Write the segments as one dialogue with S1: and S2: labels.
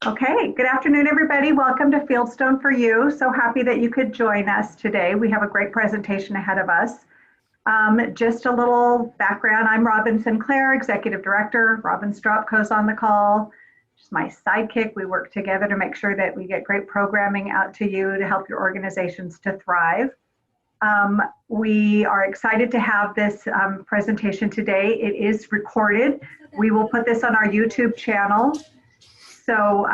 S1: Okay, good afternoon, everybody. Welcome to Fieldstone4U. So happy that you could join us today. We have a great presentation ahead of us. Just a little background. I'm Robin Sinclair, Executive Director. Robin Stropko's on the call. She's my sidekick. We work together to make sure that we get great programming out to you to help your organizations to thrive. We are excited to have this presentation today. It is recorded. We will put this on our YouTube channel. So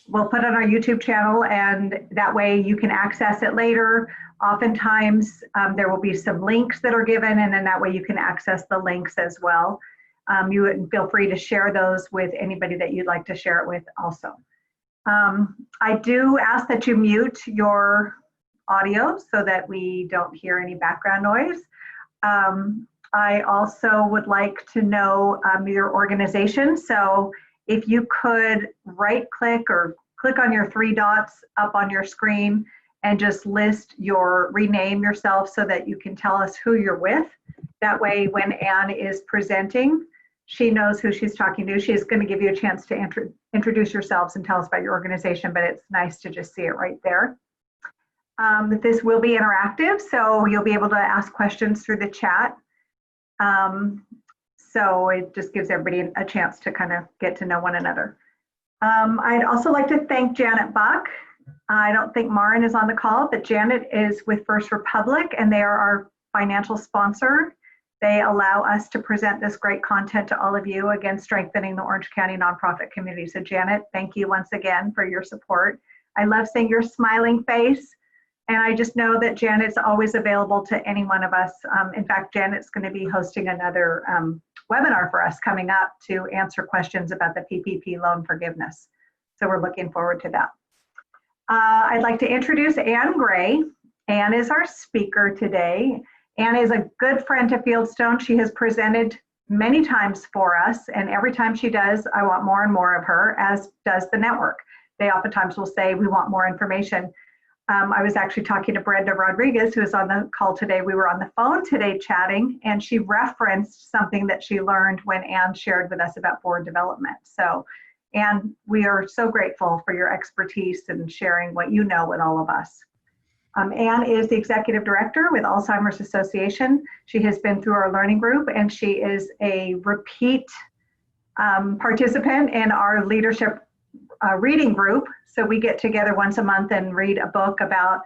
S1: we'll put it on our YouTube channel, and that way you can access it later. Oftentimes there will be some links that are given, and then that way you can access the links as well. You would feel free to share those with anybody that you'd like to share it with also. I do ask that you mute your audio so that we don't hear any background noise. I also would like to know your organization. So if you could right click or click on your three dots up on your screen and just rename yourself so that you can tell us who you're with. That way when Anne is presenting, she knows who she's talking to. She's going to give you a chance to introduce yourselves and tell us about your organization, but it's nice to just see it right there. This will be interactive, so you'll be able to ask questions through the chat. So it just gives everybody a chance to kind of get to know one another. I'd also like to thank Janet Buck. I don't think Marin is on the call, but Janet is with First Republic, and they are our financial sponsor. They allow us to present this great content to all of you, again, strengthening the Orange County nonprofit community. So Janet, thank you once again for your support. I love seeing your smiling face. And I just know that Janet's always available to any one of us. In fact, Janet's going to be hosting another webinar for us coming up to answer questions about the PPP loan forgiveness. So we're looking forward to that. I'd like to introduce Anne Gray. Anne is our speaker today. Anne is a good friend to Fieldstone. She has presented many times for us, and every time she does, I want more and more of her, as does the network. They oftentimes will say, we want more information. I was actually talking to Brenda Rodriguez, who is on the call today. We were on the phone today chatting, and she referenced something that she learned when Anne shared with us about forward development. So, Anne, we are so grateful for your expertise and sharing what you know with all of us. Anne is the Executive Director with Alzheimer's Association. She has been through our learning group, and she is a repeat participant in our leadership reading group. So we get together once a month and read a book about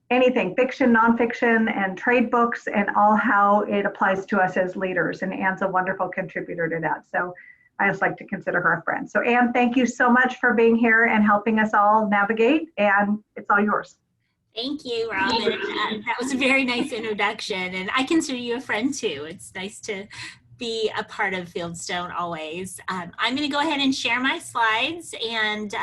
S1: anything, fiction, nonfiction, and trade books, and all how it applies to us as leaders. And Anne's a wonderful contributor to that. So I just like to consider her a friend. So Anne, thank you so much for being here and helping us all navigate, and it's all yours.
S2: Thank you, Robin. That was a very nice introduction, and I consider you a friend too. It's nice to be a part of Fieldstone always. I'm going to go ahead and share my slides, and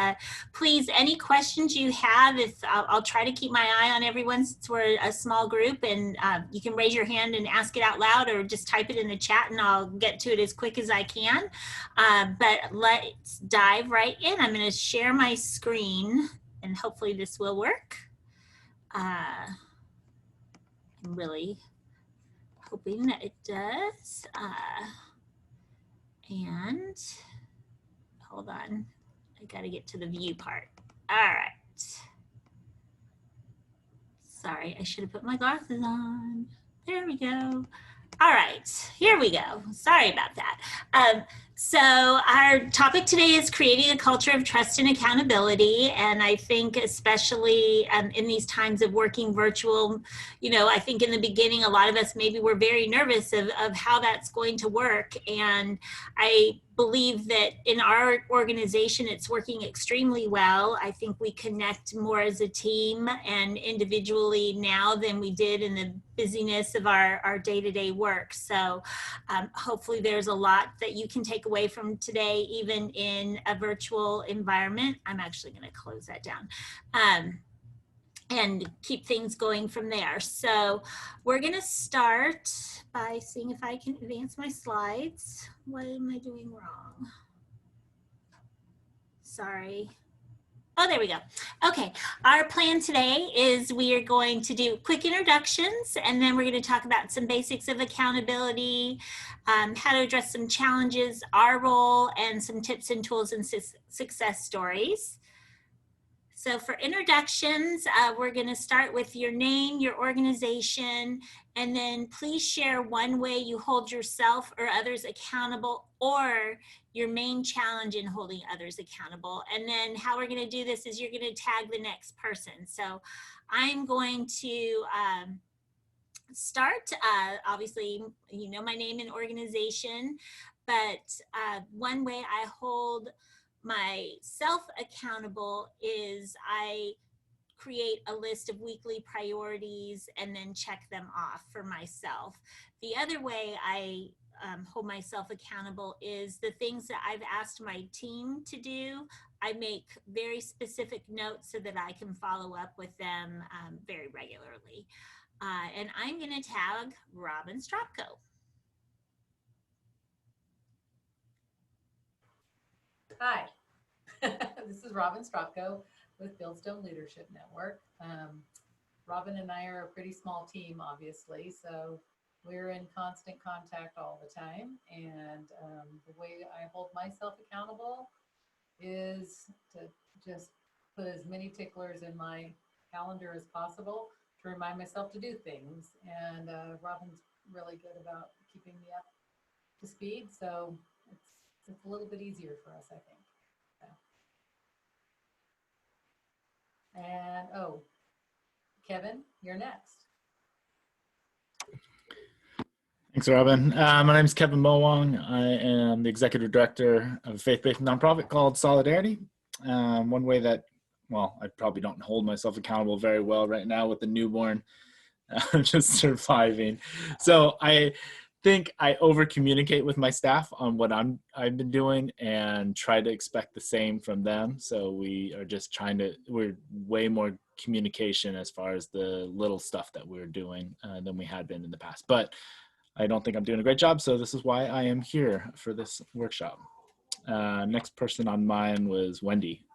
S2: please, any questions you have, I'll try to keep my eye on everyone since we're a small group, and you can raise your hand and ask it out loud or just type it in the chat and I'll get to it as quick as I can. But let's dive right in. I'm going to share my screen and hopefully this will work. I'm really hoping that it does. And hold on, I gotta get to the view part. All right. Sorry, I should have put my glasses on. There we go. All right, here we go. Sorry about that. So our topic today is creating a culture of trust and accountability. And I think especially in these times of working virtual, you know, I think in the beginning, a lot of us maybe were very nervous of how that's going to work. And I believe that in our organization, it's working extremely well. I think we connect more as a team and individually now than we did in the busyness of our day-to-day work. So hopefully there's a lot that you can take away from today, even in a virtual environment. I'm actually going to close that down. And keep things going from there. So we're going to start by seeing if I can advance my slides. What am I doing wrong? Sorry. Oh, there we go. Okay, our plan today is we are going to do quick introductions, and then we're going to talk about some basics of accountability, how to address some challenges, our role, and some tips and tools and success stories. So for introductions, we're going to start with your name, your organization, and then please share one way you hold yourself or others accountable, or your main challenge in holding others accountable. And then how we're going to do this is you're going to tag the next person. So I'm going to start. Obviously, you know my name and organization, but one way I hold myself accountable is I create a list of weekly priorities and then check them off for myself. The other way I hold myself accountable is the things that I've asked my team to do. I make very specific notes so that I can follow up with them very regularly. And I'm going to tag Robin Stropko.
S3: Hi, this is Robin Stropko with Fieldstone Leadership Network. Robin and I are a pretty small team, obviously, so we're in constant contact all the time. And the way I hold myself accountable is to just put as many ticklers in my calendar as possible to remind myself to do things. And Robin's really good about keeping me up to speed, so it's a little bit easier for us, I think. And oh, Kevin, you're next.
S4: Thanks, Robin. My name is Kevin Mowong. I am the executive director of a faith-based nonprofit called Solidarity. One way that, well, I probably don't hold myself accountable very well right now with the newborn. I'm just surviving. So I think I over communicate with my staff on what I've been doing and try to expect the same from them. So we are just we're way more communication as far as the little stuff that we're doing than we had been in the past. But I don't think I'm doing a great job, so this is why I am here for this workshop. Next person on mine was Wendy.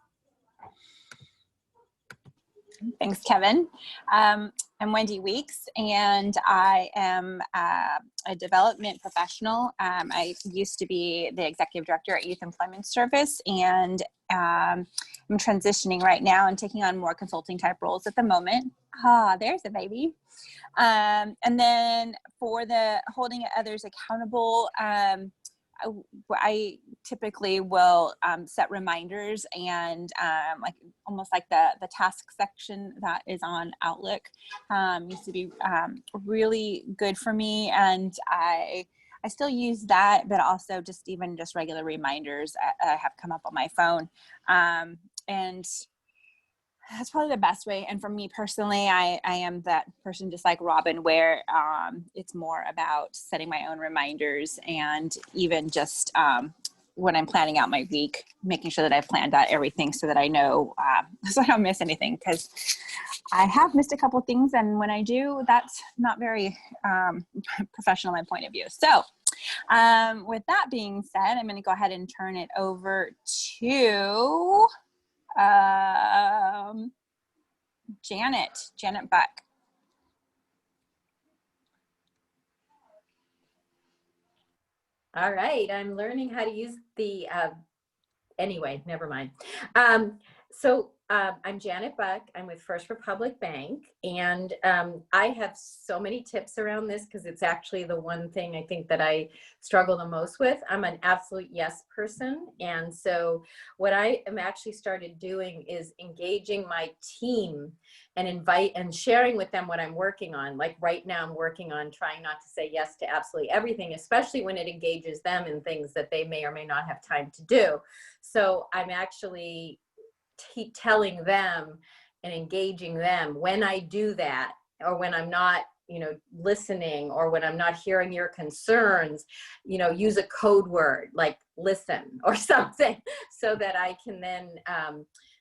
S5: Thanks, Kevin. I'm Wendy Weeks, and I am a development professional. I used to be the executive director at Youth Employment Service, and I'm transitioning right now and taking on more consulting type roles at the moment. There's a baby. And then for the holding others accountable, I typically will set reminders and like almost like the task section that is on Outlook used to be really good for me, and I still use that, but also just regular reminders have come up on my phone, and that's probably the best way. And for me personally, I am that person just like Robin, where it's more about setting my own reminders, and even just when I'm planning out my week, making sure that I've planned out everything so that I know, so I don't miss anything, because I have missed a couple of things, and when I do, that's not very professional in my point of view. So with that being said, I'm going to go ahead and turn it over to Janet Buck.
S6: All right, I'm learning how to use the, anyway, never mind. I'm Janet Buck. I'm with First Republic Bank, and I have so many tips around this because it's actually the one thing I think that I struggle the most with. I'm an absolute yes person, and so what I am actually started doing is engaging my team and sharing with them what I'm working on. Like right now, I'm working on trying not to say yes to absolutely everything, especially when it engages them in things that they may or may not have time to do. So I'm actually telling them and engaging them when I do that, or when I'm not, listening, or when I'm not hearing your concerns, use a code word like listen or something, so that I can then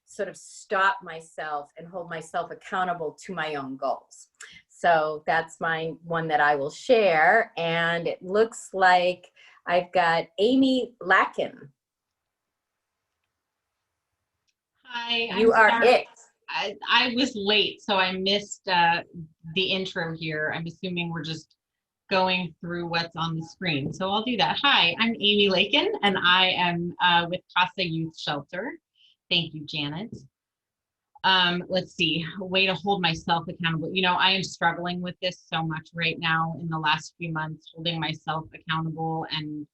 S6: sort of stop myself and hold myself accountable to my own goals. So that's my one that I will share. And it looks like I've got Amy Lacken.
S7: Hi,
S6: You
S7: I'm
S6: are
S7: sorry.
S6: it.
S7: I was late, so I missed the intro here. I'm assuming we're just going through what's on the screen. So I'll do that. Hi, I'm Amy Lakin, and I am with Casa Youth Shelter. Thank you, Janet. Let's see, a way to hold myself accountable. You know, I am struggling with this so much right now in the last few months, holding myself accountable, and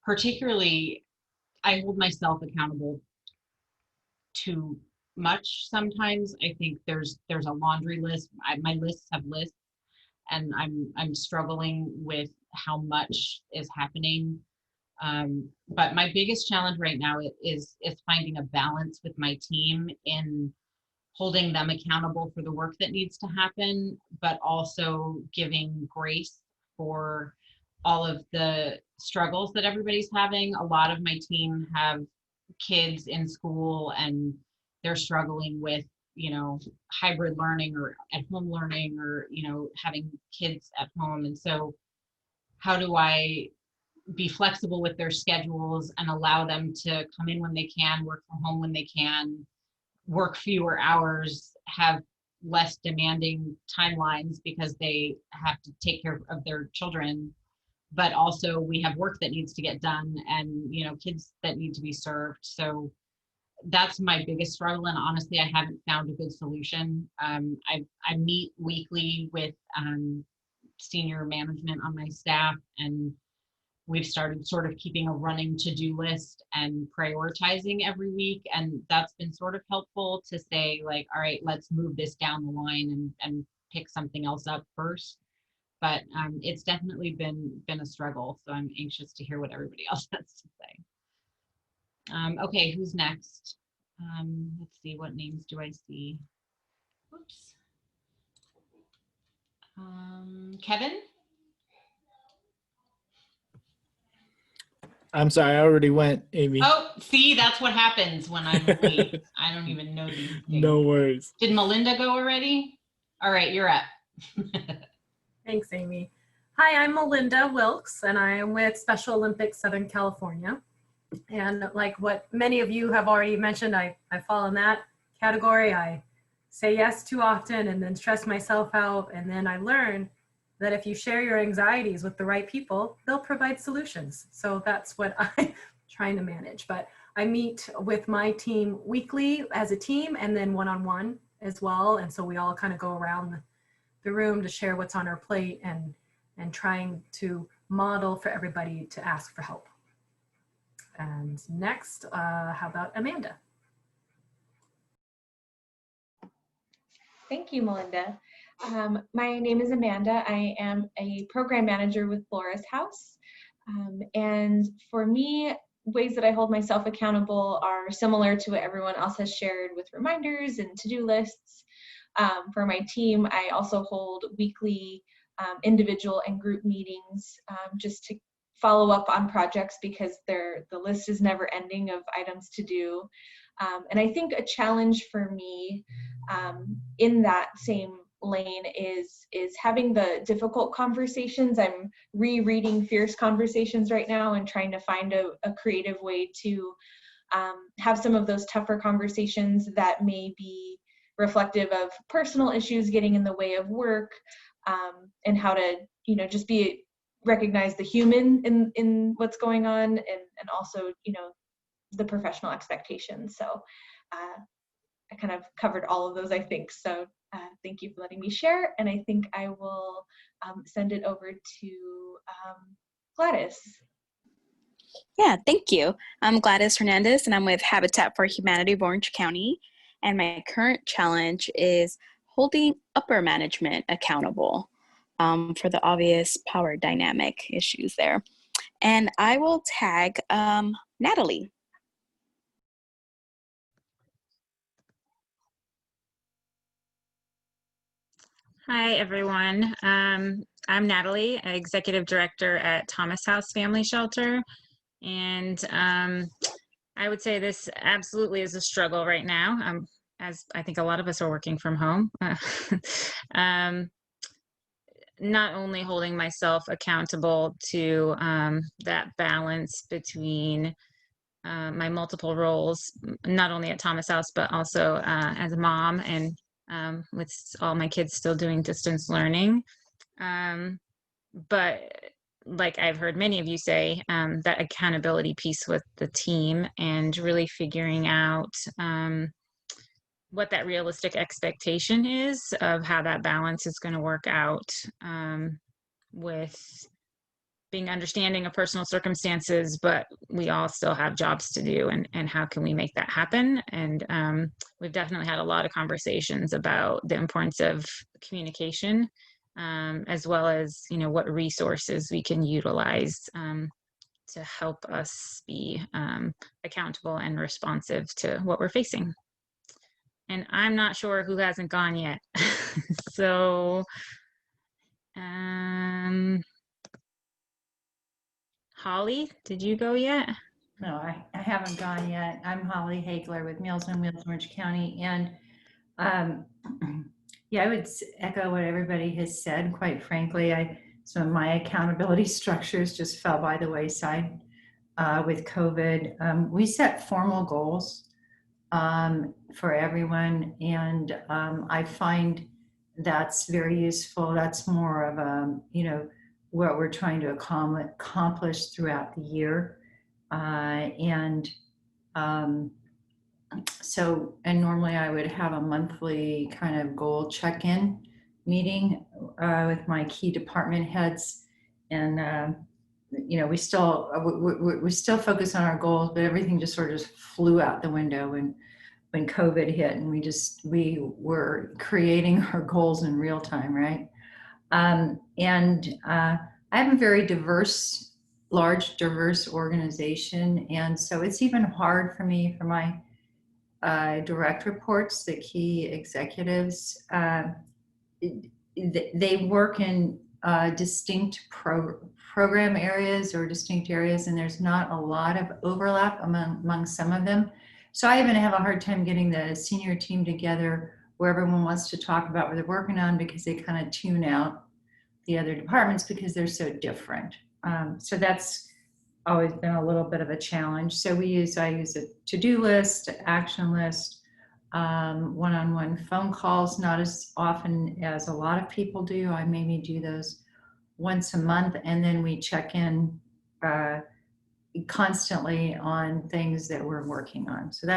S7: particularly I hold myself accountable too much sometimes. I think there's a laundry list. My lists have lists, and I'm struggling with how much is happening. But my biggest challenge right now is finding a balance with my team in holding them accountable for the work that needs to happen, but also giving grace for all of the struggles that everybody's having. A lot of my team have kids in school, and they're struggling with, you know, hybrid learning or at home learning, or, you know, having kids at home. And so how do I be flexible with their schedules and allow them to come in when they can, work from home when they can, work fewer hours, have less demanding timelines because they have to take care of their children, but also we have work that needs to get done, and, you know, kids that need to be served. So that's my biggest struggle, and honestly I haven't found a good solution. I meet weekly with senior management on my staff, and we've started sort of keeping a running to-do list and prioritizing every week, and that's been sort of helpful to say, like, all right, let's move this down the line and pick something else up first. But it's definitely been a struggle, so I'm anxious to hear what everybody else has to say. Okay, who's next? Let's see, what names do I see? Whoops. Kevin?
S4: I'm sorry, I already went, Amy.
S7: Oh, see, that's what happens when I'm late. I don't even know these things.
S4: No worries.
S7: Did Melinda go already? All right, you're up.
S8: Thanks, Amy. Hi, I'm Melinda Wilkes, and I am with Special Olympics Southern California. And like what many of you have already mentioned, I fall in that category. I say yes too often and then stress myself out. And then I learn that if you share your anxieties with the right people, they'll provide solutions. So that's what I'm trying to manage. But I meet with my team weekly as a team, and then one-on-one as well. And so we all kind of go around the room to share what's on our plate, and trying to model for everybody to ask for help. And next, how about Amanda?
S9: Thank you, Melinda. My name is Amanda. I am a program manager with Flores House. And for me, ways that I hold myself accountable are similar to what everyone else has shared, with reminders and to-do lists. For my team, I also hold weekly individual and group meetings just to follow up on projects, because the list is never ending of items to do. And I think a challenge for me in that same lane is having the difficult conversations. I'm rereading Fierce Conversations right now and trying to find a creative way to have some of those tougher conversations that may be reflective of personal issues getting in the way of work, and how to, you know, just recognize the human in what's going on, and also, you know, the professional expectations. So I kind of covered all of those, I think. So thank you for letting me share. And I think I will send it over to Gladys.
S5: Yeah, thank you. I'm Gladys Hernandez, and I'm with Habitat for Humanity of Orange County. And my current challenge is holding upper management accountable for the obvious power dynamic issues there. And I will tag Natalie.
S10: Hi, everyone. I'm Natalie, Executive Director at Thomas House Family Shelter. And I would say this absolutely is a struggle right now, as I think a lot of us are working from home. Not only holding myself accountable to that balance between my multiple roles, not only at Thomas House, but also as a mom and with all my kids still doing distance learning. But like I've heard many of you say, that accountability piece with the team and really figuring out what that realistic expectation is of how that balance is going to work out with being understanding of personal circumstances, but we all still have jobs to do, and how can we make that happen? And we've definitely had a lot of conversations about the importance of communication, as well as, you know, what resources we can utilize to help us be accountable and responsive to what we're facing. And I'm not sure who hasn't gone yet. So, Holly, did you go yet?
S11: No, I haven't gone yet. I'm Holly Hagler with Meals on Wheels, Orange County. And yeah, I would echo what everybody has said, quite frankly. Some of my accountability structures just fell by the wayside with COVID. We set formal goals for everyone, and I find that's very useful. That's more of a, you know, what we're trying to accomplish throughout the year. So normally I would have a monthly kind of goal check-in meeting with my key department heads, and you know, we still focus on our goals, but everything just sort of flew out the window when COVID hit, and we were creating our goals in real time, right? I have a very large, diverse organization, and so it's even hard for me, for my direct reports, the key executives. They work in distinct program areas or distinct areas, and there's not a lot of overlap among some of them. So I even have a hard time getting the senior team together where everyone wants to talk about what they're working on, because they kind of tune out the other departments because they're so different. So that's always been a little bit of a challenge. So I use a to-do list, action list, one-on-one phone calls, not as often as a lot of people do. I maybe do those once a month, and then we check in constantly on things that we're working on. So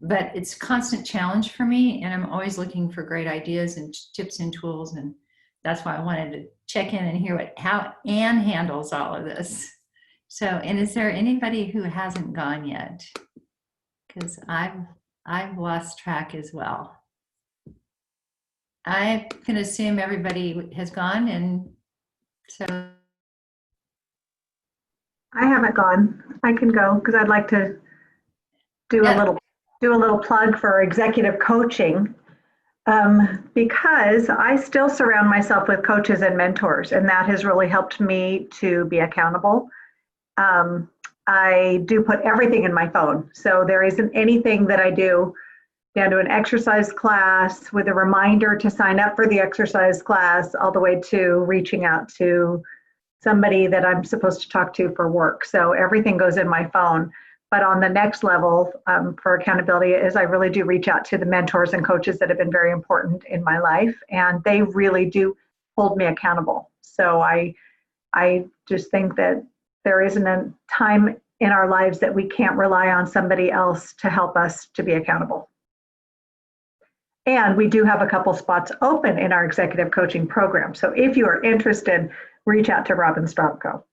S11: but it's a constant challenge for me, and I'm always looking for great ideas and tips and tools, and that's why I wanted to check in and hear how Anne handles all of this. So, and is there anybody who hasn't gone yet? Because I've lost track as well. I can assume everybody has gone, and so.
S1: I haven't gone. I can go because I'd like to do a little plug for executive coaching, because I still surround myself with coaches and mentors, and that has really helped me to be accountable. I do put everything in my phone, so there isn't anything that I do down to an exercise class with a reminder to sign up for the exercise class, all the way to reaching out to somebody that I'm supposed to talk to for work. So everything goes in my phone. But on the next level for accountability is I really do reach out to the mentors and coaches that have been very important in my life, and they really do hold me accountable. So I just think that there isn't a time in our lives that we can't rely on somebody else to help us to be accountable. And we do have a couple spots open in our executive coaching program. So if you are interested, reach out to Robin Stropko.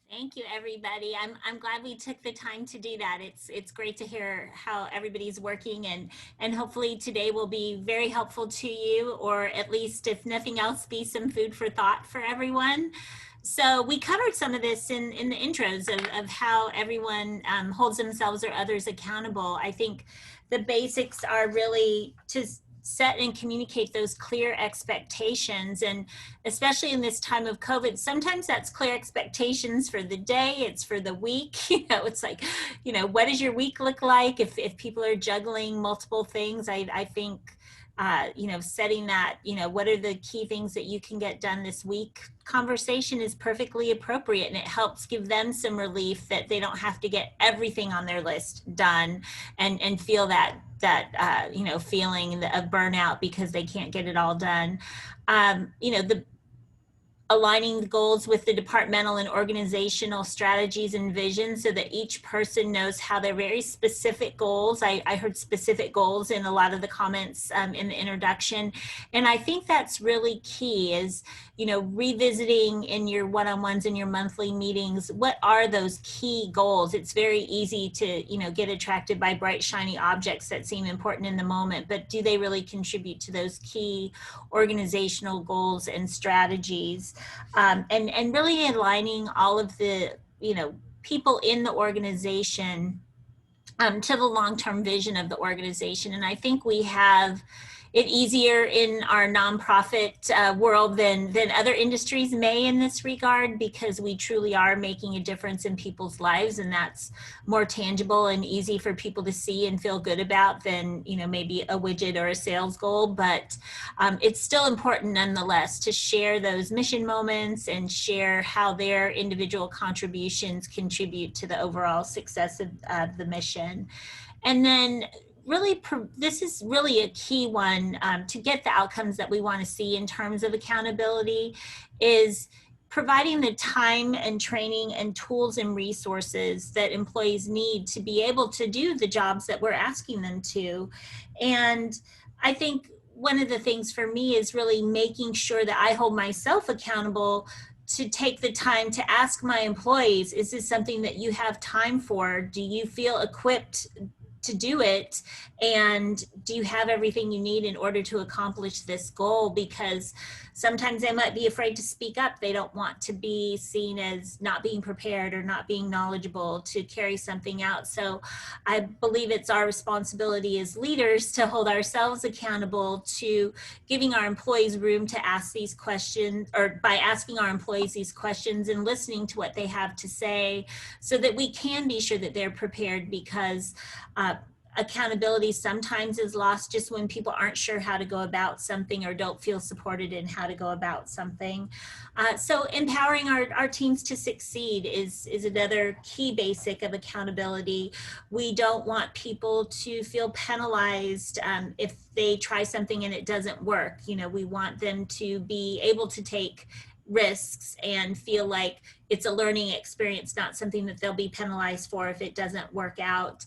S2: Thank you, everybody. I'm glad we took the time to do that. It's great to hear how everybody's working, and hopefully today will be very helpful to you, or at least, if nothing else, be some food for thought for everyone. So we covered some of this in the intros of how everyone holds themselves or others accountable. I think the basics are really to set and communicate those clear expectations, and especially in this time of COVID, sometimes that's clear expectations for the day, it's for the week. It's like, what does your week look like if people are juggling multiple things? I think setting that, what are the key things that you can get done this week conversation is perfectly appropriate, and it helps give them some relief that they don't have to get everything on their list done and feel that feeling of burnout because they can't get it all done. The aligning the goals with the departmental and organizational strategies and visions so that each person knows how their very specific goals. I heard specific goals in a lot of the comments in the introduction. And I think that's really key is, revisiting in your one-on-ones and your monthly meetings, what are those key goals? It's very easy to, get attracted by bright, shiny objects that seem important in the moment, but do they really contribute to those key organizational goals and strategies? And really aligning all of the, people in the organization to the long-term vision of the organization. And I think we have it easier in our nonprofit world than other industries may in this regard, because we truly are making a difference in people's lives, and that's more tangible and easy for people to see and feel good about than maybe a widget or a sales goal. But it's still important nonetheless to share those mission moments and share how their individual contributions contribute to the overall success of the mission. And then really, this is really a key one to get the outcomes that we want to see in terms of accountability, is providing the time and training and tools and resources that employees need to be able to do the jobs that we're asking them to. And I think one of the things for me is really making sure that I hold myself accountable to take the time to ask my employees, is this something that you have time for? Do you feel equipped to do it? And do you have everything you need in order to accomplish this goal? Because sometimes they might be afraid to speak up. They don't want to be seen as not being prepared or not being knowledgeable to carry something out. So I believe it's our responsibility as leaders to hold ourselves accountable to giving our employees room to ask these questions, or by asking our employees these questions and listening to what they have to say, so that we can be sure that they're prepared, because accountability sometimes is lost just when people aren't sure how to go about something or don't feel supported in how to go about something. So empowering our teams to succeed is another key basic of accountability. We don't want people to feel penalized if they try something and it doesn't work. We want them to be able to take risks and feel like it's a learning experience, not something that they'll be penalized for if it doesn't work out.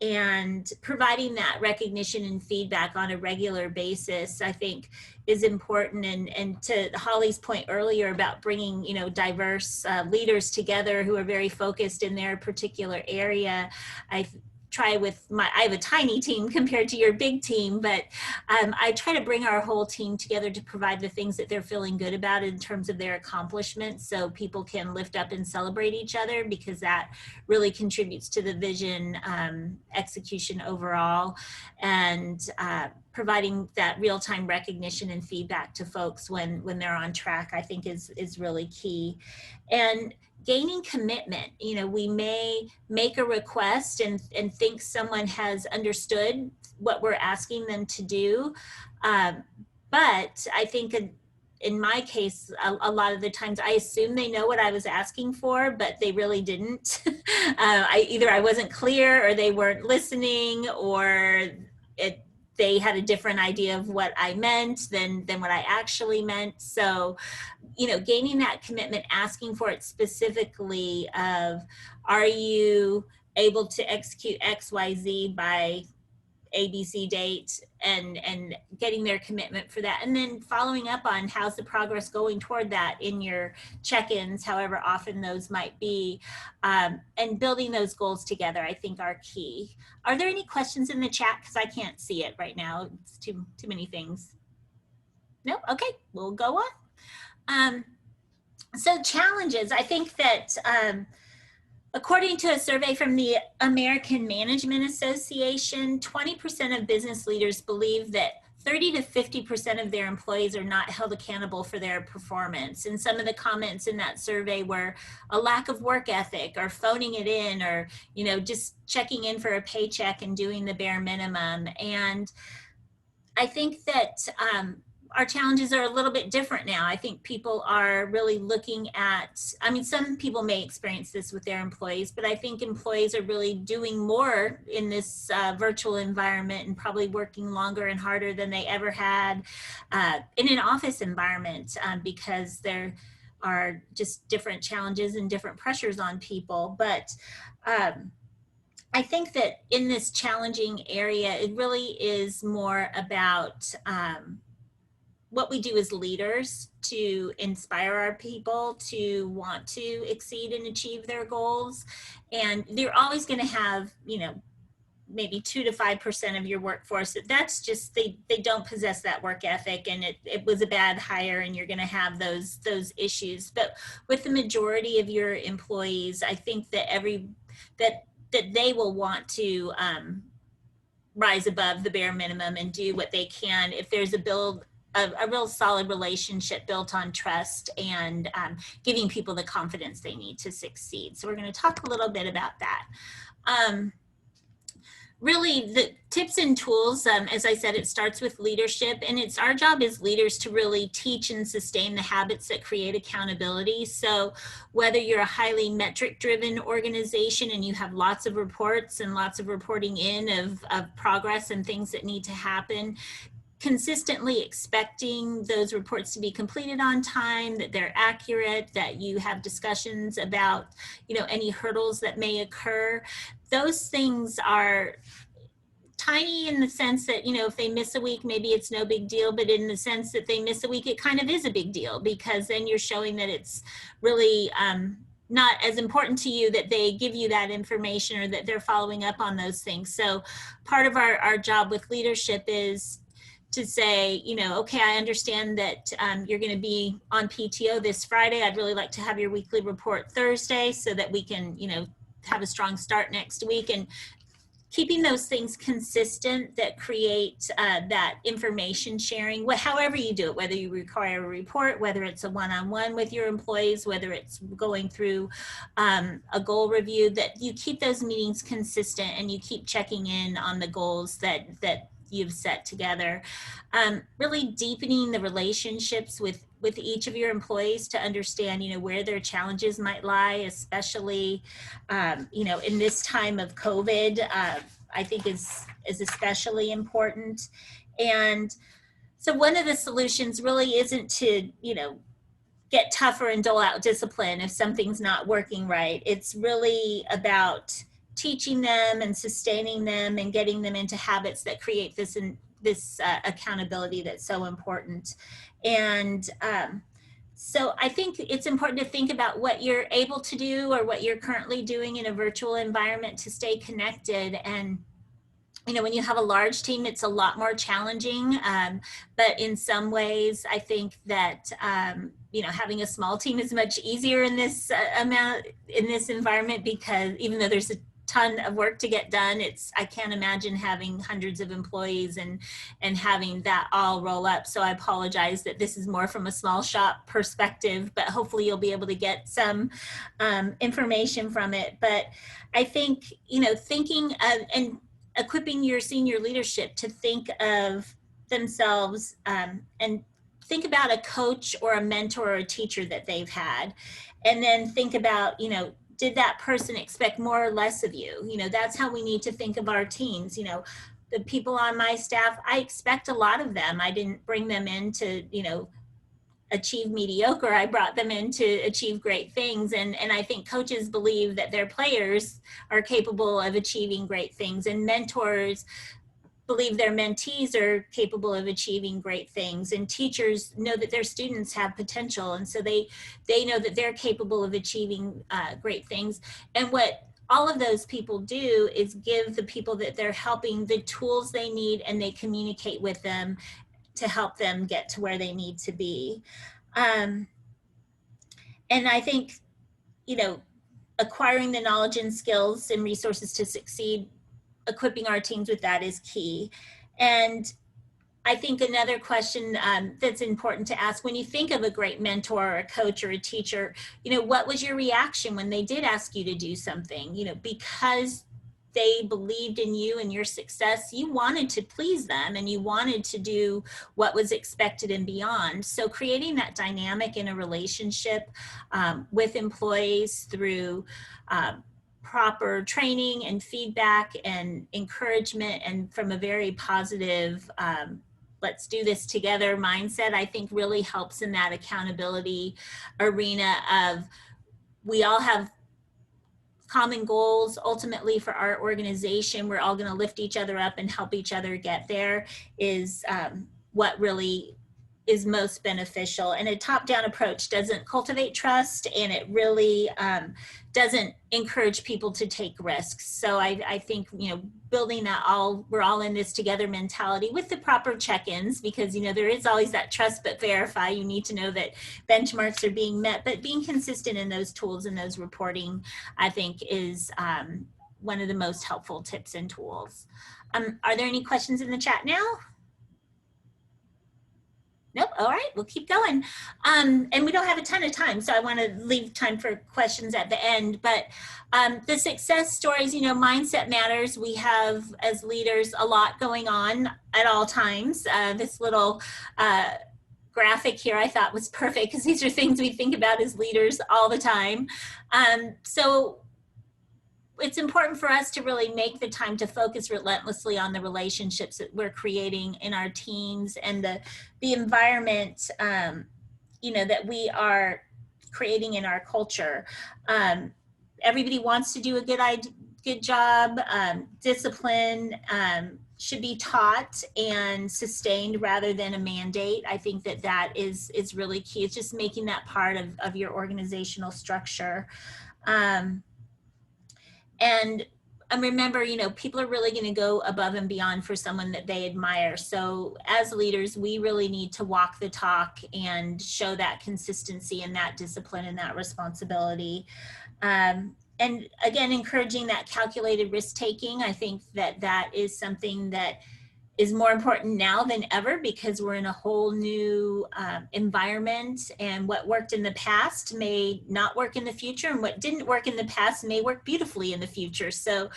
S2: And providing that recognition and feedback on a regular basis, I think, is important. And to Holly's point earlier about bringing, diverse leaders together who are very focused in their particular area, I have a tiny team compared to your big team, but I try to bring our whole team together to provide the things that they're feeling good about in terms of their accomplishments, so people can lift up and celebrate each other, because that really contributes to the vision execution overall. And providing that real-time recognition and feedback to folks when they're on track, I think is really key. And gaining commitment. We may make a request and think someone has understood what we're asking them to do. But I think in my case, a lot of the times I assume they know what I was asking for, but they really didn't. Either I wasn't clear, or they weren't listening, or they had a different idea of what I meant than what I actually meant. So, gaining that commitment, asking for it specifically of, are you able to execute XYZ by ABC date, and getting their commitment for that. And then following up on how's the progress going toward that in your check-ins, however often those might be, and building those goals together, I think, are key. Are there any questions in the chat? Because I can't see it right now. It's too many things. No? Okay, we'll go on. So challenges, I think that according to a survey from the American Management Association, 20% of business leaders believe that 30 to 50% of their employees are not held accountable for their performance. And some of the comments in that survey were a lack of work ethic, or phoning it in, or, just checking in for a paycheck and doing the bare minimum. And I think that our challenges are a little bit different now. I think people are really looking at, I mean, some people may experience this with their employees, but I think employees are really doing more in this virtual environment and probably working longer and harder than they ever had in an office environment because there are just different challenges and different pressures on people. But I think that in this challenging area, it really is more about what we do as leaders to inspire our people to want to exceed and achieve their goals. And they're always going to have, you know, maybe 2 to 5% of your workforce. That's just, they don't possess that work ethic, and it was a bad hire, and you're going to have those issues. But with the majority of your employees, I think that that they will want to rise above the bare minimum and do what they can if there's a real solid relationship built on trust and giving people the confidence they need to succeed. So we're going to talk a little bit about that. Really, the tips and tools, as I said, it starts with leadership, and it's our job as leaders to really teach and sustain the habits that create accountability. So whether you're a highly metric-driven organization and you have lots of reports and lots of reporting in of progress and things that need to happen, consistently expecting those reports to be completed on time, that they're accurate, that you have discussions about, you know, any hurdles that may occur. Those things are tiny in the sense that, you know, if they miss a week, maybe it's no big deal, but in the sense that they miss a week, it kind of is a big deal, because then you're showing that it's really not as important to you that they give you that information or that they're following up on those things. So part of our job with leadership is to say, you know, okay, I understand that you're going to be on PTO this Friday. I'd really like to have your weekly report Thursday so that we can, you know, have a strong start next week. And keeping those things consistent that create that information sharing, however you do it, whether you require a report, whether it's a one-on-one with your employees, whether it's going through a goal review, that you keep those meetings consistent and you keep checking in on the goals that you've set together. Really deepening the relationships with each of your employees to understand, you know, where their challenges might lie, especially, you know, in this time of COVID, I think is especially important. And so one of the solutions really isn't to, you know, get tougher and dole out discipline if something's not working right. It's really about teaching them and sustaining them and getting them into habits that create this accountability that's so important. And so I think it's important to think about what you're able to do or what you're currently doing in a virtual environment to stay connected. And you know, when you have a large team, it's a lot more challenging. But in some ways, I think that, you know, having a small team is much easier in this environment, because even though there's a ton of work to get done, I can't imagine having hundreds of employees and having that all roll up. So I apologize that this is more from a small shop perspective, but hopefully you'll be able to get some information from it. But I think, you know, thinking of and equipping your senior leadership to think of themselves and think about a coach or a mentor or a teacher that they've had, and then think about, you know, did that person expect more or less of you? You know, that's how we need to think of our teams. You know, the people on my staff, I expect a lot of them. I didn't bring them in to, you know, achieve mediocre. I brought them in to achieve great things. And I think coaches believe that their players are capable of achieving great things, and mentors believe their mentees are capable of achieving great things, and teachers know that their students have potential, and so they know that they're capable of achieving great things. And what all of those people do is give the people that they're helping the tools they need, and they communicate with them to help them get to where they need to be. And I think, you know, acquiring the knowledge and skills and resources to succeed, equipping our teams with that is key. And I think another question that's important to ask when you think of a great mentor or a coach or a teacher, you know, what was your reaction when they did ask you to do something? You know, because they believed in you and your success, you wanted to please them and you wanted to do what was expected and beyond. So creating that dynamic in a relationship with employees through proper training and feedback and encouragement, and from a very positive let's do this together mindset, I think really helps in that accountability arena of, we all have common goals ultimately for our organization. We're all going to lift each other up and help each other get there, is what really is most beneficial. And a top-down approach doesn't cultivate trust, and it really doesn't encourage people to take risks. So I think, you know, building that we're all in this together mentality with the proper check-ins, because, you know, there is always that trust but verify. You need to know that benchmarks are being met, but being consistent in those tools and those reporting, I think, is one of the most helpful tips and tools. Are there any questions in the chat now? Nope. All right, we'll keep going. And we don't have a ton of time, so I want to leave time for questions at the end. But the success stories, you know, mindset matters. We have, as leaders, a lot going on at all times. This little graphic here I thought was perfect, because these are things we think about as leaders all the time. So it's important for us to really make the time to focus relentlessly on the relationships that we're creating in our teams and the environment, you know, that we are creating in our culture. Everybody wants to do a good job. Discipline should be taught and sustained rather than a mandate. I think that is really key. It's just making that part of your organizational structure. And remember, you know, people are really going to go above and beyond for someone that they admire. So as leaders, we really need to walk the talk and show that consistency and that discipline and that responsibility. And again, encouraging that calculated risk taking. I think that is something that is more important now than ever, because we're in a whole new environment, and what worked in the past may not work in the future, and what didn't work in the past may work beautifully in the future. So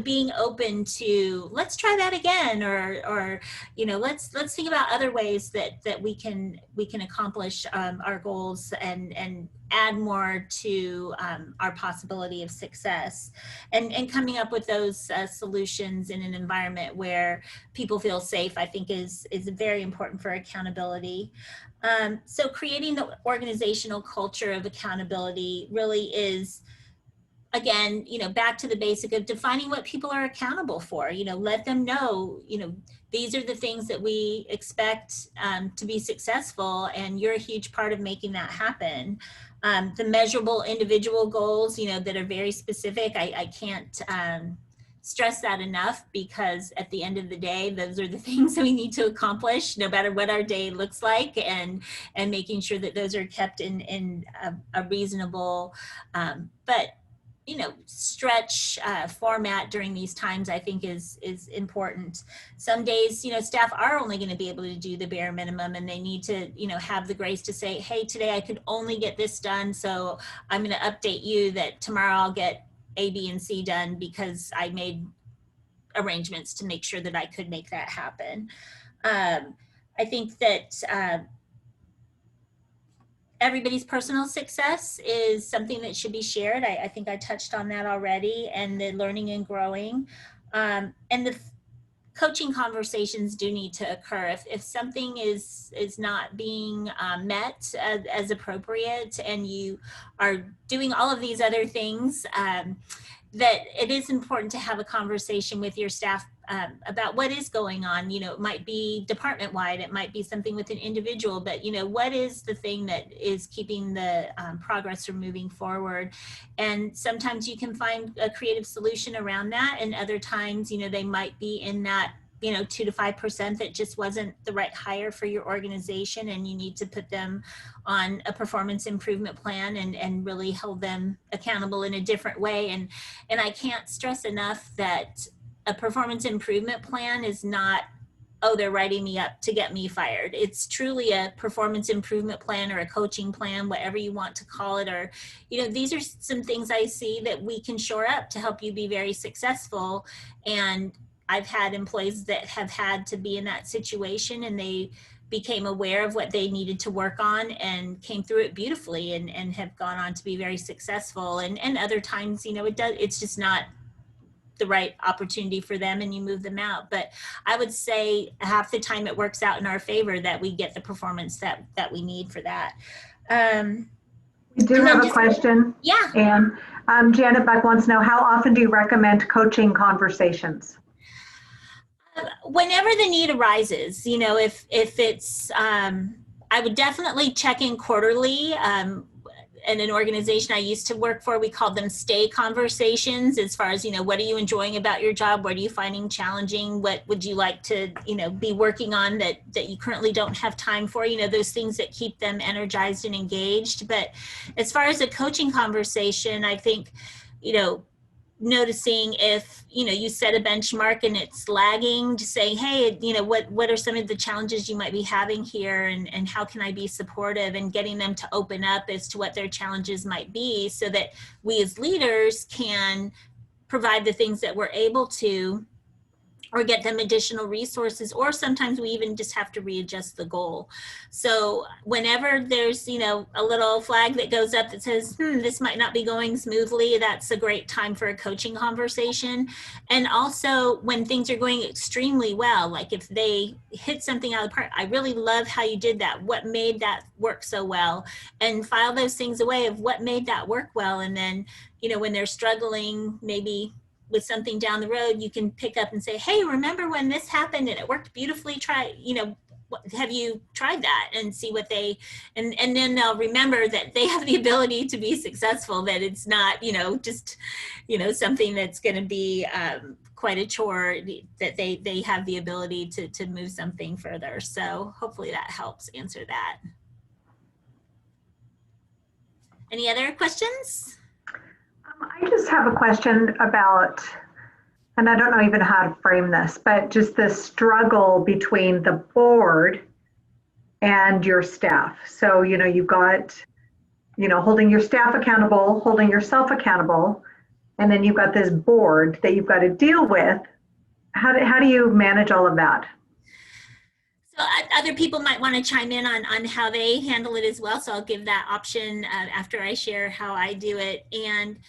S2: being open to, let's try that again, or you know, let's think about other ways that we can accomplish our goals and add more to our possibility of success, and coming up with those solutions in an environment where people feel safe, I think is very important for accountability. So creating the organizational culture of accountability really is, again, you know, back to the basic of defining what people are accountable for. You know, let them know, you know, these are the things that we expect to be successful, and you're a huge part of making that happen. The measurable individual goals, you know, that are very specific, I can't stress that enough, because at the end of the day, those are the things that we need to accomplish no matter what our day looks like, and making sure that those are kept in a reasonable but, you know, stretch format during these times, I think is important. Some days, you know, staff are only going to be able to do the bare minimum, and they need to, you know, have the grace to say, hey, today I could only get this done, so I'm going to update you that tomorrow I'll get A, B, and C done, because I made arrangements to make sure that I could make that happen. I think that everybody's personal success is something that should be shared. I think I touched on that already, and the learning and growing. And the coaching conversations do need to occur. If something is not being met as appropriate, and you are doing all of these other things, that it is important to have a conversation with your staff about what is going on. You know, it might be department wide, it might be something with an individual, but, you know, what is the thing that is keeping the progress from moving forward? And sometimes you can find a creative solution around that, and other times, you know, they might be in that, you know, 2 to 5% that just wasn't the right hire for your organization, and you need to put them on a performance improvement plan and really hold them accountable in a different way. And I can't stress enough that a performance improvement plan is not oh, they're writing me up to get me fired. It's truly a performance improvement plan or a coaching plan, whatever you want to call it. Or, these are some things I see that we can shore up to help you be very successful. And I've had employees that have had to be in that situation, and they became aware of what they needed to work on and came through it beautifully, and have gone on to be very successful. And other times, it's just not the right opportunity for them, and you move them out. But I would say half the time it works out in our favor that we get the performance that we need for that.
S1: We do have a question.
S2: Yeah.
S1: And Janet Buck wants to know, how often do you recommend coaching conversations?
S2: Whenever the need arises, if it's, I would definitely check in quarterly. In an organization I used to work for, we called them stay conversations, as far as, what are you enjoying about your job? What are you finding challenging? What would you like to, be working on that you currently don't have time for? Those things that keep them energized and engaged. But as far as a coaching conversation, I think, noticing if, you set a benchmark and it's lagging, just saying, hey, what are some of the challenges you might be having here, and how can I be supportive, and getting them to open up as to what their challenges might be, so that we as leaders can provide the things that we're able to, or get them additional resources, or sometimes we even just have to readjust the goal. So whenever there's, a little flag that goes up that says, this might not be going smoothly, that's a great time for a coaching conversation. And also when things are going extremely well, like if they hit something out of the park, I really love how you did that. What made that work so well? And file those things away of what made that work well. And then, when they're struggling, maybe with something down the road, you can pick up and say, hey, remember when this happened and it worked beautifully? Have you tried that? And see what they, and then they'll remember that they have the ability to be successful, that it's not, just, something that's going to be quite a chore, that they have the ability to move something further. So hopefully that helps answer that. Any other questions?
S1: I just have a question about, and I don't know even how to frame this, but just the struggle between the board and your staff. So, you've got, holding your staff accountable, holding yourself accountable, and then you've got this board that you've got to deal with. How do you manage all of that?
S2: So other people might want to chime in on how they handle it as well. So I'll give that option after I share how I do it. And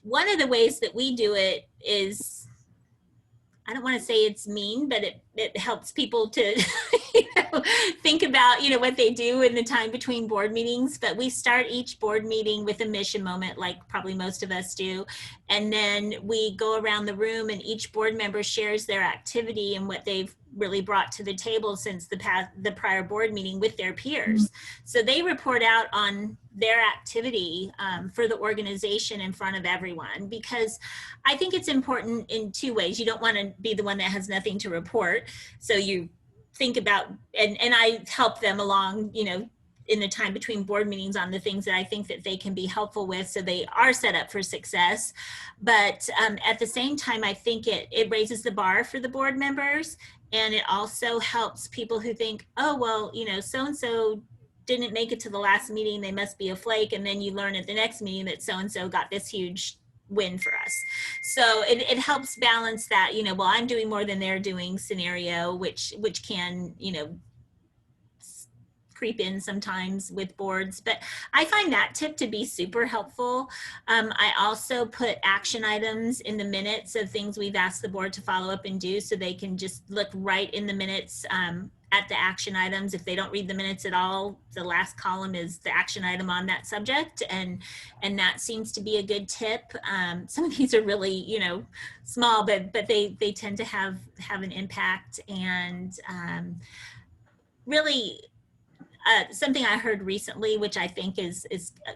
S2: one of the ways that we do it is, I don't want to say it's mean, but it helps people to think about, what they do in the time between board meetings. But we start each board meeting with a mission moment, like probably most of us do. And then we go around the room and each board member shares their activity and what they've really brought to the table since the prior board meeting with their peers. Mm-hmm. So they report out on their activity for the organization in front of everyone, because I think it's important in two ways. You don't want to be the one that has nothing to report. So you think about, and I help them along, in the time between board meetings on the things that I think that they can be helpful with, so they are set up for success. But at the same time, I think it raises the bar for the board members, and it also helps people who think, oh, well, so-and-so didn't make it to the last meeting, they must be a flake. And then you learn at the next meeting that so-and-so got this huge win for us. So it helps balance that, well, I'm doing more than they're doing scenario, which can, creep in sometimes with boards. But I find that tip to be super helpful. I also put action items in the minutes of things we've asked the board to follow up and do, so they can just look right in the minutes at the action items. If they don't read the minutes at all, the last column is the action item on that subject, and that seems to be a good tip. Some of these are really, small, but they tend to have an impact. And really, something I heard recently, which I think is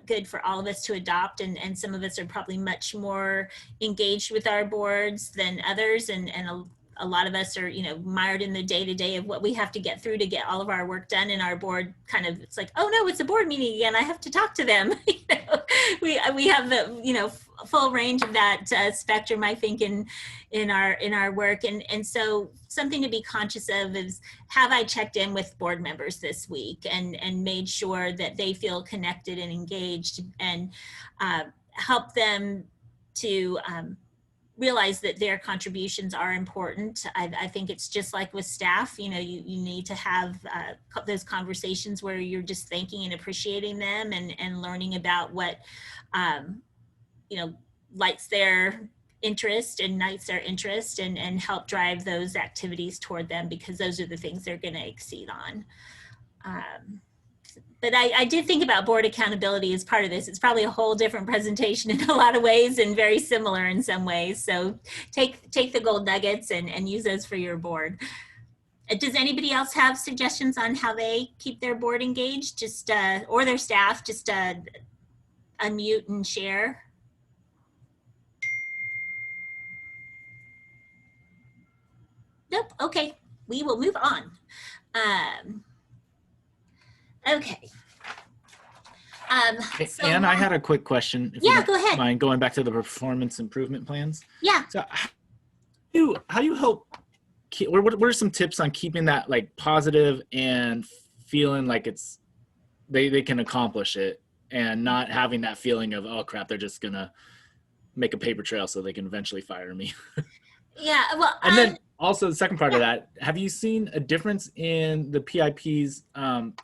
S2: good for all of us to adopt, and some of us are probably much more engaged with our boards than others, and a lot of us are, you know, mired in the day-to-day of what we have to get through to get all of our work done, and our board kind of, it's like, oh no, it's a board meeting again, I have to talk to them. You know, we have the, you know, full range of that spectrum, I think, in our work. And so something to be conscious of is, have I checked in with board members this week and made sure that they feel connected and engaged, and help them to realize that their contributions are important. I think it's just like with staff, you know, you need to have those conversations where you're just thanking and appreciating them, and learning about what, you know, lights their interest and ignites their interest, and help drive those activities toward them, because those are the things they're going to exceed on. But I did think about board accountability as part of this. It's probably a whole different presentation in a lot of ways, and very similar in some ways. So take the gold nuggets and use those for your board. Does anybody else have suggestions on how they keep their board engaged? Just or their staff, just unmute and share. Nope. Okay, we will move on. Okay. So,
S4: and I had a quick question. If
S2: yeah,
S4: you
S2: go ahead.
S4: mind going back to the performance improvement plans?
S2: Yeah.
S4: So how do you help, what are some tips on keeping that like positive and feeling like it's, they can accomplish it, and not having that feeling of, oh crap, they're just gonna make a paper trail so they can eventually fire me?
S2: Yeah, well,
S4: and then also the second part of that, have you seen a difference in the PIPs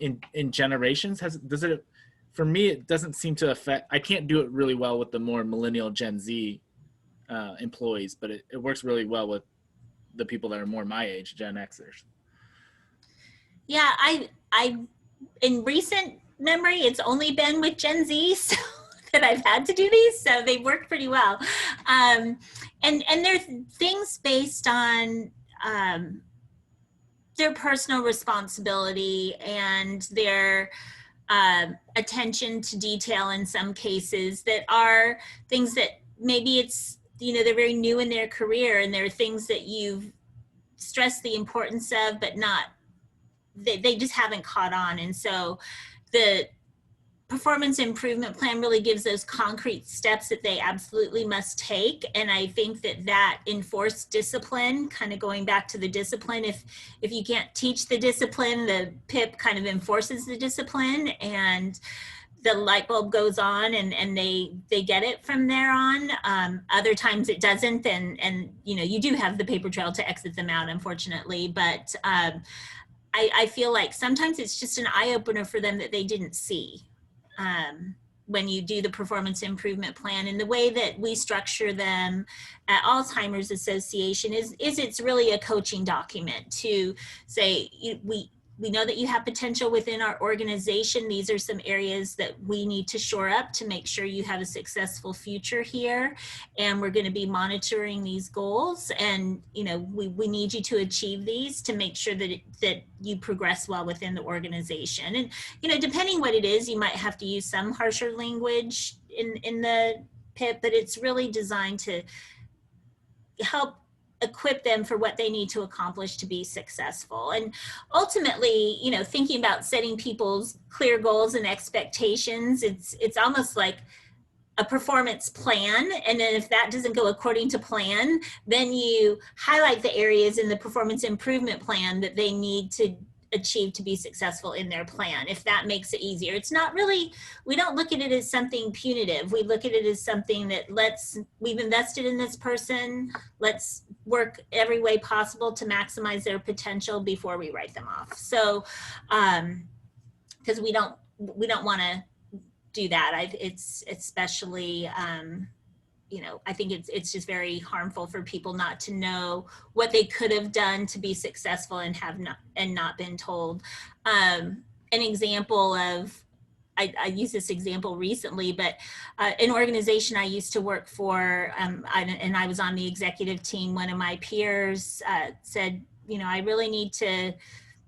S4: in generations? Does it, for me, it doesn't seem to affect, I can't do it really well with the more millennial Gen Z employees, but it works really well with the people that are more my age, Gen Xers. Yeah,
S2: I in recent memory, it's only been with Gen Z, so that I've had to do these, so they work pretty well. And there's things based on their personal responsibility and their attention to detail in some cases, that are things that maybe it's, you know, they're very new in their career, and there are things that you've stressed the importance of, but not, they just haven't caught on. And so the performance improvement plan really gives those concrete steps that they absolutely must take. And I think that enforced discipline, kind of going back to the discipline, if you can't teach the discipline, the PIP kind of enforces the discipline, and the light bulb goes on, and they get it from there on. Other times it doesn't, and you know, you do have the paper trail to exit them out, unfortunately. But I feel like sometimes it's just an eye-opener for them that they didn't see. When you do the performance improvement plan, and the way that we structure them at Alzheimer's Association is it's really a coaching document to say, we know that you have potential within our organization. These are some areas that we need to shore up to make sure you have a successful future here. And we're going to be monitoring these goals. And, you know, we need you to achieve these to make sure that you progress well within the organization. And, you know, depending what it is, you might have to use some harsher language in the PIP, but it's really designed to help equip them for what they need to accomplish to be successful. And ultimately, you know, thinking about setting people's clear goals and expectations, it's almost like a performance plan. And then if that doesn't go according to plan, then you highlight the areas in the performance improvement plan that they need to achieve to be successful in their plan, if that makes it easier. It's not really, we don't look at it as something punitive. We look at it as something that we've invested in this person, let's work every way possible to maximize their potential before we write them off. So, because we don't want to do that. It's especially, you know, I think it's just very harmful for people not to know what they could have done to be successful and not been told. An example of, I used this example recently, but an organization I used to work for, and I was on the executive team, one of my peers said, you know, I really need to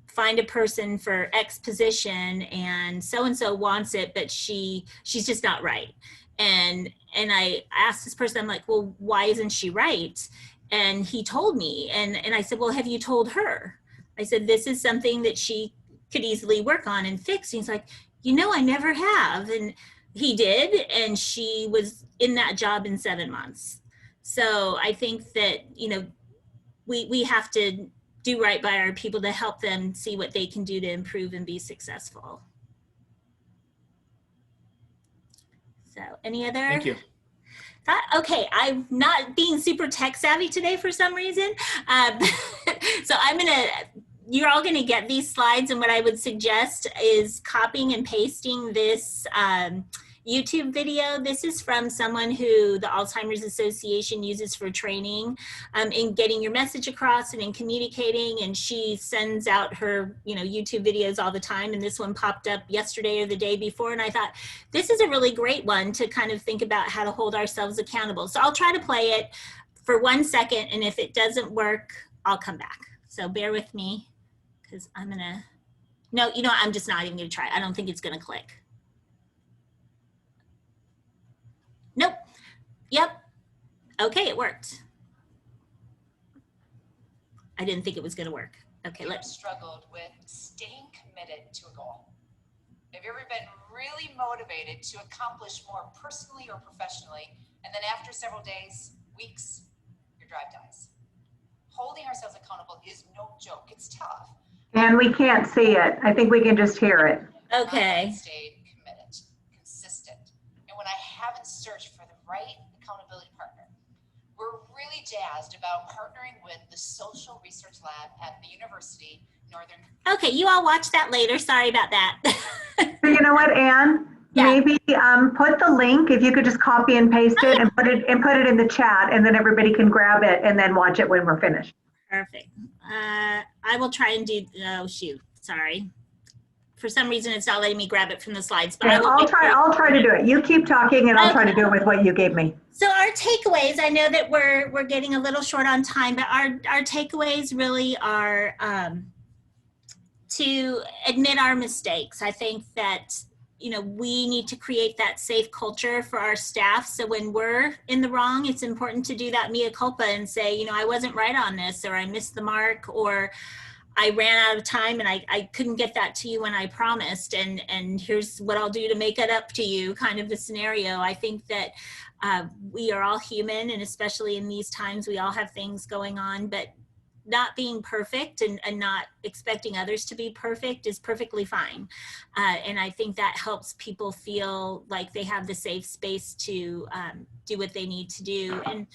S2: find a person for X position, and so-and-so wants it, but she's just not right. And I asked this person, I'm like, well, why isn't she right? And he told me, and I said, well, have you told her? I said, this is something that she could easily work on and fix. And he's like, I never have. And he did, and she was in that job in 7 months. So I think that, we have to do right by our people to help them see what they can do to improve and be successful. So any other?
S4: Thank you.
S2: Okay, I'm not being super tech savvy today for some reason. So you're all gonna get these slides, and what I would suggest is copying and pasting this YouTube video. This is from someone who the Alzheimer's Association uses for training in getting your message across and in communicating, and she sends out her YouTube videos all the time, and this one popped up yesterday or the day before, and I thought this is a really great one to kind of think about how to hold ourselves accountable. So I'll try to play it for 1 second, and if it doesn't work, I'll come back. So bear with me, because I'm just not even gonna try. I don't think it's gonna click. Nope. Yep. Okay, it worked. I didn't think it was going to work. Okay, let's.
S12: Struggled with staying committed to a goal. Have you ever been really motivated to accomplish more personally or professionally, and then after several days, weeks, your drive dies? Holding ourselves accountable is no joke. It's tough.
S1: And we can't see it. I think we can just hear it.
S2: Okay.
S12: Stayed committed, consistent. And when I haven't searched for the right accountability partner, we're really jazzed about partnering with the Social Research Lab at the University Northern.
S2: Okay, you all watch that later. Sorry about that.
S1: So you know what, Anne?
S2: Yeah.
S1: Maybe put the link, if you could just copy and paste it and put it in the chat, and then everybody can grab it and then watch it when we're finished.
S2: Perfect. I will try and do. Oh shoot! Sorry. For some reason, it's not letting me grab it from the slides. But
S1: Okay, I'll try to do it. You keep talking, and I'll try to do it with what you gave me.
S2: So our takeaways, I know that we're getting a little short on time, but our takeaways really are to admit our mistakes. I think that we need to create that safe culture for our staff. So when we're in the wrong, it's important to do that mea culpa and say, I wasn't right on this, or I missed the mark, or I ran out of time and I couldn't get that to you when I promised, and here's what I'll do to make it up to you, kind of a scenario. I think that we are all human, and especially in these times, we all have things going on, but not being perfect and not expecting others to be perfect is perfectly fine. And I think that helps people feel like they have the safe space to do what they need to do. And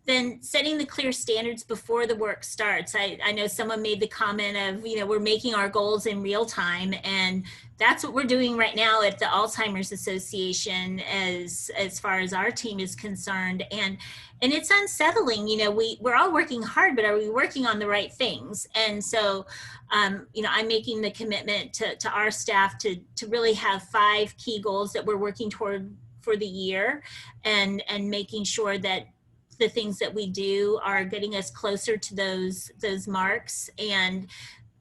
S2: then setting the clear standards before the work starts. I know someone made the comment of, we're making our goals in real time, and that's what we're doing right now at the Alzheimer's Association as far as our team is concerned. And it's unsettling, we're all working hard, but are we working on the right things? And so, I'm making the commitment to our staff to really have 5 key goals that we're working toward for the year, and making sure that the things that we do are getting us closer to those marks. And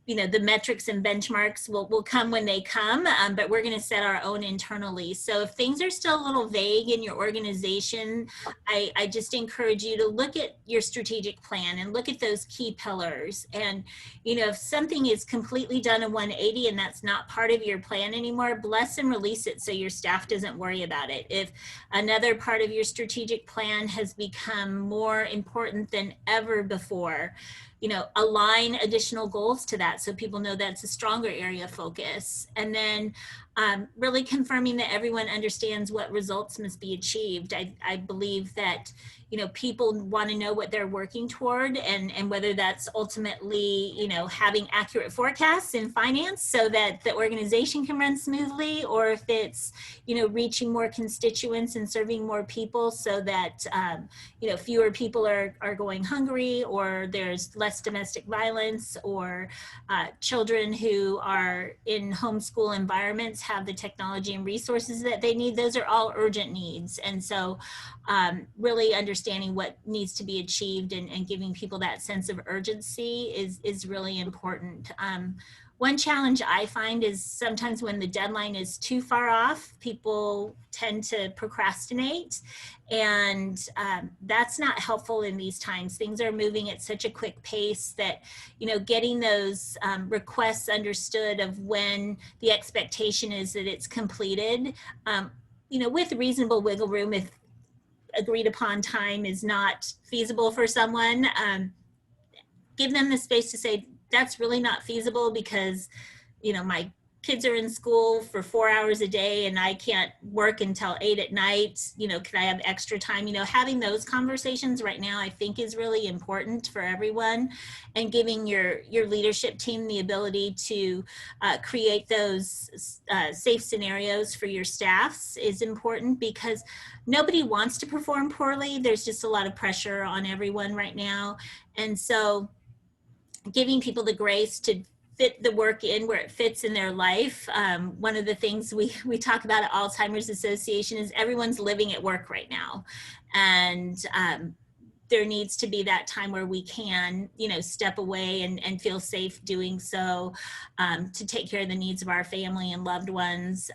S2: the metrics and benchmarks will come when they come, but we're going to set our own internally. So if things are still a little vague in your organization, I just encourage you to look at your strategic plan and look at those key pillars. And if something is completely done a 180 and that's not part of your plan anymore, bless and release it so your staff doesn't worry about it. If another part of your strategic plan has become more important than ever before, align additional goals to that so people know that's a stronger area of focus. And then really confirming that everyone understands what results must be achieved. I believe that, people want to know what they're working toward, and whether that's ultimately, having accurate forecasts in finance so that the organization can run smoothly, or if it's, reaching more constituents and serving more people so that, fewer people are going hungry, or there's less domestic violence, or children who are in homeschool environments have the technology and resources that they need. Those are all urgent needs. And so really understanding what needs to be achieved and giving people that sense of urgency is really important. one challenge I find is sometimes when the deadline is too far off, people tend to procrastinate, and that's not helpful in these times. Things are moving at such a quick pace that, you know, getting those requests understood of when the expectation is that it's completed, you know, with reasonable wiggle room if agreed upon time is not feasible for someone, give them the space to say, that's really not feasible because, you know, my kids are in school for 4 hours a day and I can't work until 8 at night, you know, can I have extra time? You know, having those conversations right now, I think is really important for everyone, and giving your leadership team the ability to create those safe scenarios for your staffs is important, because nobody wants to perform poorly. There's just a lot of pressure on everyone right now. And so giving people the grace to fit the work in where it fits in their life. One of the things we talk about at Alzheimer's Association is everyone's living at work right now. And there needs to be that time where we can, you know, step away and feel safe doing so, to take care of the needs of our family and loved ones,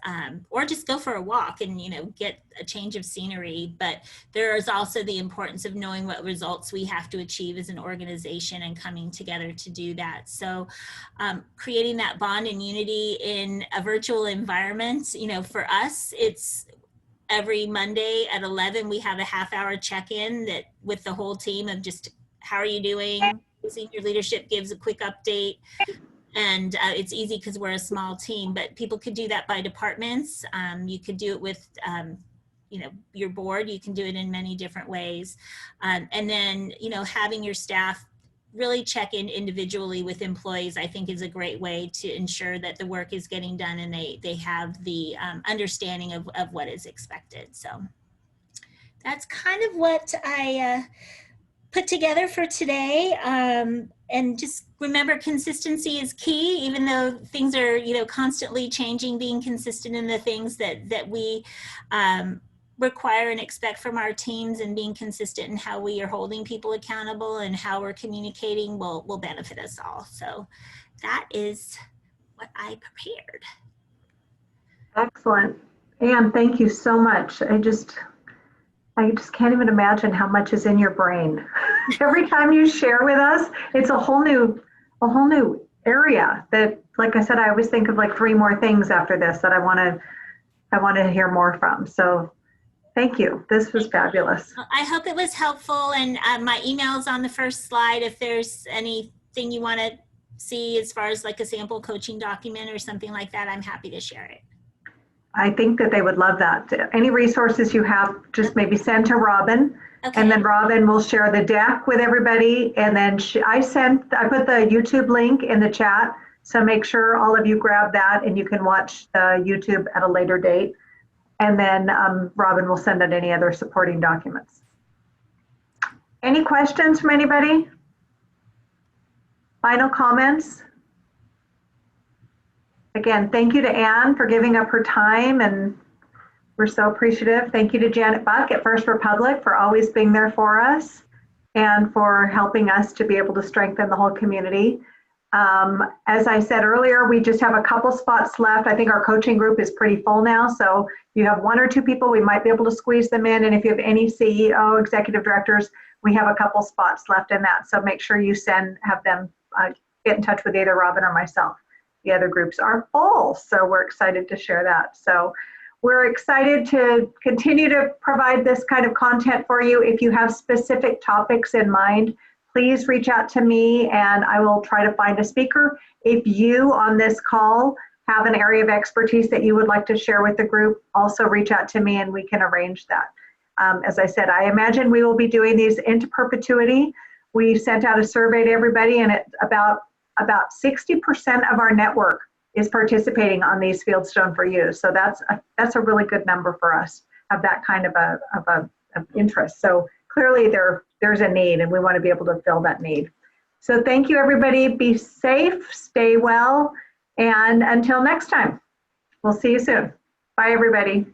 S2: or just go for a walk and, you know, get a change of scenery. But there is also the importance of knowing what results we have to achieve as an organization and coming together to do that. So creating that bond and unity in a virtual environment, you know, for us, it's every Monday at 11, we have a half-hour check-in that with the whole team of just, how are you doing? Senior leadership gives a quick update, and it's easy because we're a small team, but people could do that by departments. You could do it with, you know, your board. You can do it in many different ways. And then, you know, having your staff really check in individually with employees, I think, is a great way to ensure that the work is getting done and they have the understanding of what is expected. So that's kind of what I put together for today. And just remember, consistency is key, even though things are, you know, constantly changing. Being consistent in the things that we require and expect from our teams, and being consistent in how we are holding people accountable and how we're communicating will benefit us all. So that is what I prepared.
S1: Excellent. Anne, thank you so much. I just can't even imagine how much is in your brain. Every time you share with us, it's a whole new area that, like I said, I always think of like 3 more things after this that I want to hear more from. So thank you. This was fabulous.
S2: I hope it was helpful, and my email's on the first slide. If there's anything you want to see as far as like a sample coaching document or something like that, I'm happy to share it.
S1: I think that they would love that. Any resources you have, just maybe send to Robin, okay. And then Robin will share the deck with everybody. And then I put the YouTube link in the chat, so make sure all of you grab that and you can watch the YouTube at a later date. And then Robin will send out any other supporting documents. Any questions from anybody? Final comments? Again, thank you to Anne for giving up her time, and we're so appreciative. Thank you to Janet Buck at First Republic for always being there for us and for helping us to be able to strengthen the whole community. As I said earlier, we just have a couple spots left. I think our coaching group is pretty full now. So if you have 1 or 2 people, we might be able to squeeze them in. And if you have any CEO, executive directors, we have a couple spots left in that. So make sure you have them get in touch with either Robin or myself. The other groups are full, so we're excited to share that. So we're excited to continue to provide this kind of content for you. If you have specific topics in mind, please reach out to me and I will try to find a speaker. If you on this call have an area of expertise that you would like to share with the group, also reach out to me and we can arrange that. As I said, I imagine we will be doing these into perpetuity. We sent out a survey to everybody, and it's about 60% of our network is participating on these Fieldstone4U. So that's a really good number for us of that kind of interest. So clearly there's a need, and we want to be able to fill that need. So thank you, everybody. Be safe, stay well, and until next time, we'll see you soon. Bye, everybody.